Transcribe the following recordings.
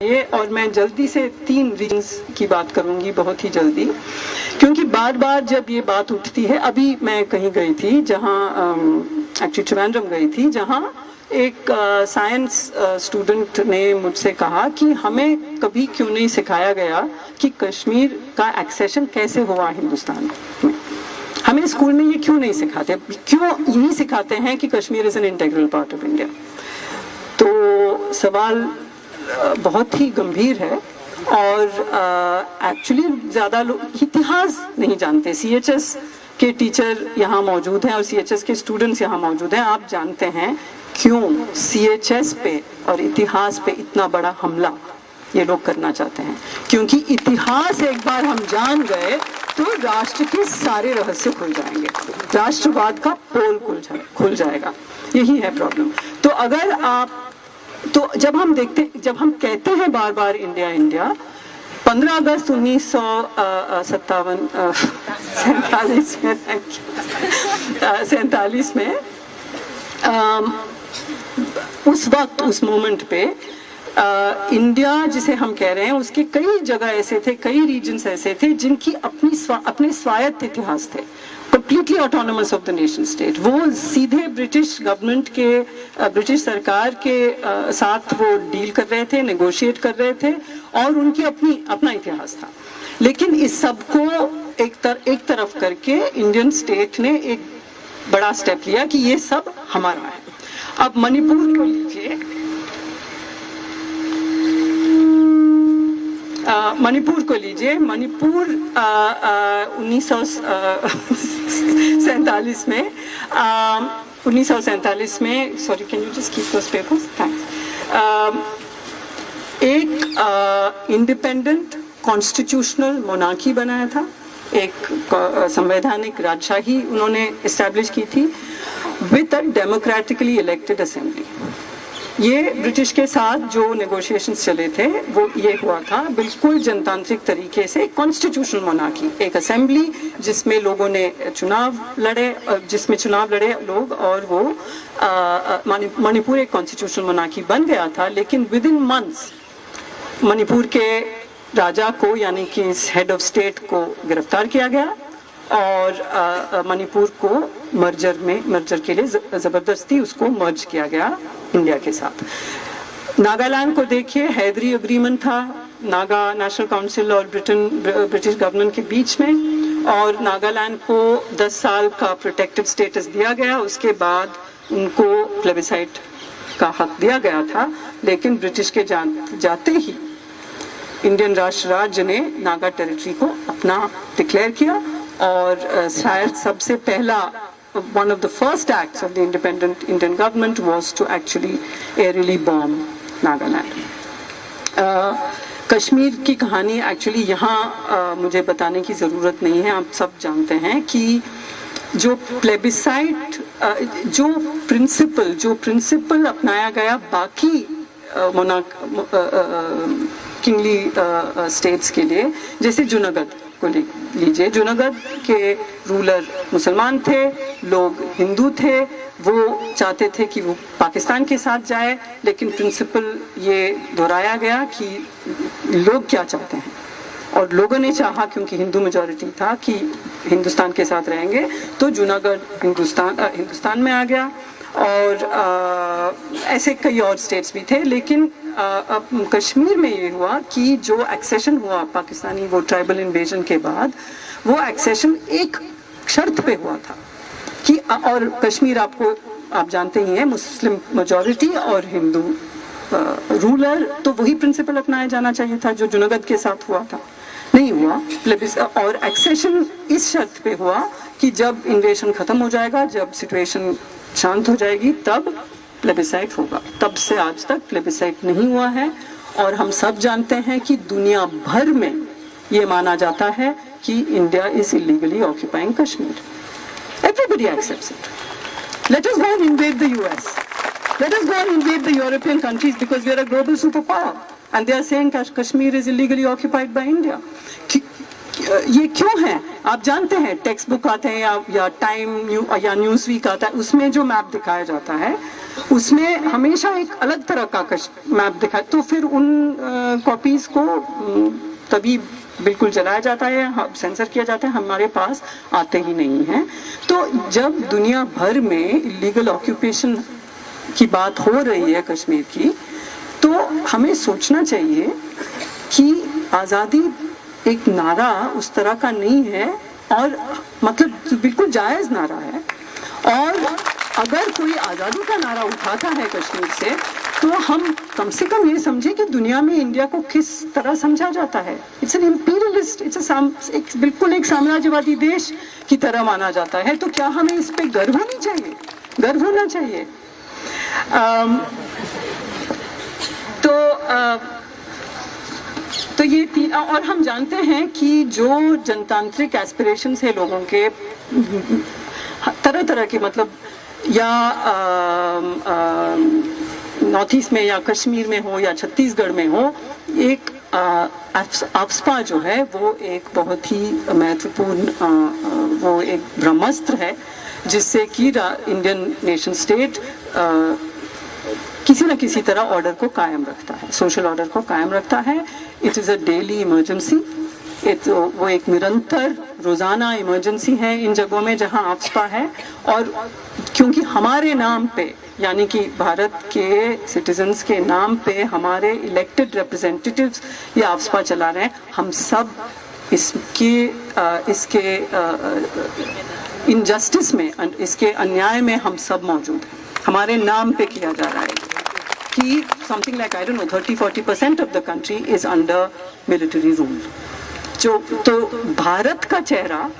ये और मैं जल्दी से 3 रीजंस की बात करूंगी, बहुत ही जल्दी, क्योंकि बार बार जब ये बात उठती है। अभी मैं कहीं गई थी जहां एक्चुअली त्रिवेंद्रम गई थी, जहां एक साइंस स्टूडेंट ने मुझसे कहा कि हमें कभी क्यों नहीं सिखाया गया कि कश्मीर का एक्सेशन कैसे हुआ हिंदुस्तान में। हमें स्कूल में ये क्यों नहीं सिखाते, क्यों यही सिखाते हैं कि Kashmir is an integral part of India. तो सवाल बहुत ही गंभीर है और एक्चुअली ज़्यादा लोग इतिहास नहीं जानते। सीएचएस के टीचर यहाँ मौजूद हैं और सीएचएस के स्टूडेंट्स यहाँ मौजूद हैं। आप जानते हैं क्यों सीएचएस पे और इतिहास पे इतना बड़ा हमला ये लोग करना चाहते हैं? क्योंकि इतिहास एक बार हम जान गए तो राष्ट्र के सारे रहस्य खुल जाएंगे, राष्ट्रवाद का पोल खुल जाएगा। यही है प्रॉब्लम। तो अगर आप जब हम कहते हैं बार बार इंडिया इंडिया, 15 अगस्त 1947 में उस वक्त उस मोमेंट पे इंडिया जिसे हम कह रहे हैं उसके कई जगह ऐसे थे, कई रीजन्स ऐसे थे जिनकी अपने स्वायत्त इतिहास थे, completely autonomous of the nation state. वो सीधे ब्रिटिश गवर्नमेंट के, ब्रिटिश सरकार के साथ वो डील कर रहे थे, नेगोशिएट कर रहे थे और उनकी अपना इतिहास था। लेकिन इस सब को एक तरफ करके इंडियन स्टेट ने एक बड़ा स्टेप लिया कि ये सब हमारा है। अब मणिपुर को लीजिए, मणिपुर 1947 में sorry, can you just keep those papers, thanks. एक इंडिपेंडेंट कॉन्स्टिट्यूशनल मोनार्की बनाया था, एक संवैधानिक राजशाही उन्होंने एस्टैब्लिश की थी with a democratically elected assembly. ये ब्रिटिश के साथ जो नेगोशिएशंस चले थे वो ये हुआ था बिल्कुल जनतांत्रिक तरीके से, कॉन्स्टिट्यूशनल मोनार्की, एक असेंबली जिसमें लोगों ने चुनाव लड़े लोग और वो मणिपुर एक कॉन्स्टिट्यूशनल मोनार्की बन गया था। लेकिन विद इन मंथ्स मणिपुर के राजा को यानी कि हेड ऑफ स्टेट को गिरफ्तार किया गया और मणिपुर को मर्जर के लिए जबरदस्ती उसको मर्ज किया गया इंडिया के साथ। नागालैंड को देखिए, हैदरी एग्रीमेंट था नागा नेशनल काउंसिल और ब्रिटिश गवर्नमेंट के बीच में, और नागालैंड को 10 साल का प्रोटेक्टेड स्टेटस दिया गया। उसके बाद उनको प्लेबिसाइट का हक दिया गया था, लेकिन ब्रिटिश के जाते ही इंडियन राष्ट्र राज्य ने नागा टेरिटरी को अपना डिक्लेयर किया और शायद सबसे पहला one of the first acts of the independent Indian government was to actually aerially bomb Nagaland. Kashmir की कहानी एक्चुअली यहाँ मुझे बताने की ज़रूरत नहीं है, आप सब जानते हैं कि जो प्लेबिसाइट, जो प्रिंसिपल अपनाया गया बाकी किंगली स्टेट्स के लिए, जैसे जूनागढ़ को लीजिए, जूनागढ़ के रूलर मुसलमान थे, लोग हिंदू थे, वो चाहते थे कि वो पाकिस्तान के साथ जाए, लेकिन प्रिंसिपल ये दोहराया गया कि लोग क्या चाहते हैं, और लोगों ने चाहा क्योंकि हिंदू मेजॉरिटी था कि हिंदुस्तान के साथ रहेंगे, तो जूनागढ़ हिंदुस्तान में आ गया। और ऐसे कई और स्टेट्स भी थे, लेकिन कश्मीर में ये हुआ कि जो एक्सेशन हुआ पाकिस्तानी वो ट्राइबल इन्वेजन के बाद, वो एक्सेशन एक शर्त पे हुआ था कि, और कश्मीर आप जानते ही हैं मुस्लिम मेजॉरिटी और हिंदू रूलर, तो वही प्रिंसिपल अपनाया जाना चाहिए था जो जूनागढ़ के साथ हुआ था, नहीं हुआ। और एक्सेशन इस शर्त पे हुआ कि जब इन्वेजन खत्म हो जाएगा, जब सिचुएशन शांत हो जाएगी, तब प्लेबिसाइट होगा। तब से आज तक प्लेबिसाइट नहीं हुआ है, और हम सब जानते हैं कि दुनिया भर में ये माना जाता है कि India is illegally occupying Kashmir. Everybody accepts it. Let us go and invade the US. Let us go and invade the European countries because we are a global superpower. And they are saying Kashmir is illegally occupied by India. ये क्यों है? आप जानते हैं text book आते हैं या time या न्यूज़ वीक आता है, उसमें जो मैप दिखाया जाता है उसमें हमेशा एक अलग तरह का मैप दिखाया, तो फिर उन कॉपीज को तभी बिल्कुल जलाया जाता है, सेंसर किया जाता है, हमारे पास आते ही नहीं हैं। तो जब दुनिया भर में इलीगल ऑक्यूपेशन की बात हो रही है कश्मीर की, तो हमें सोचना चाहिए कि आज़ादी एक नारा उस तरह का नहीं है, और मतलब बिल्कुल जायज़ नारा है। और अगर कोई आज़ादी का नारा उठाता है कश्मीर से, तो हम कम से कम ये समझें कि दुनिया में इंडिया को किस तरह समझा जाता है। इट्स एन इंपीरियलिस्ट, बिल्कुल एक साम्राज्यवादी देश की तरह माना जाता है। तो क्या हमें इस पे गर्व होनी चाहिए? गर्व होना चाहिए। तो ये और हम जानते हैं कि जो जनतांत्रिक एस्पिरेशंस है लोगों के तरह तरह के, मतलब या नॉर्थ ईस्ट में या कश्मीर में हो या छत्तीसगढ़ में हो, एक आफ्सपा जो है वो एक बहुत ही महत्वपूर्ण वो एक ब्रह्मास्त्र है, जिससे कि इंडियन नेशन स्टेट किसी न किसी तरह ऑर्डर को कायम रखता है, सोशल ऑर्डर को कायम रखता है। It is a daily emergency, वो एक निरंतर रोज़ाना इमरजेंसी है इन जगहों में जहां आफ्सपा है। और क्योंकि हमारे नाम पे, यानी कि भारत के सिटीजन्स के नाम पे हमारे इलेक्टेड रिप्रेजेंटेटिव्स ये आफ्सपा चला रहे हैं, हम सब इसके इनजस्टिस में, इसके अन्याय में हम सब मौजूद हैं। हमारे नाम पे किया जा रहा है कि something like I don't know 30-40% of the country is under military rule. तो भारत का चेहरा,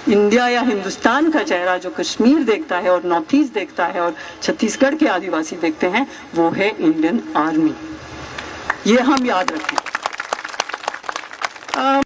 इंडिया या हिंदुस्तान का चेहरा जो कश्मीर देखता है और नॉर्थ ईस्ट देखता है और छत्तीसगढ़ के आदिवासी देखते हैं, वो है इंडियन आर्मी। ये हम याद रखें।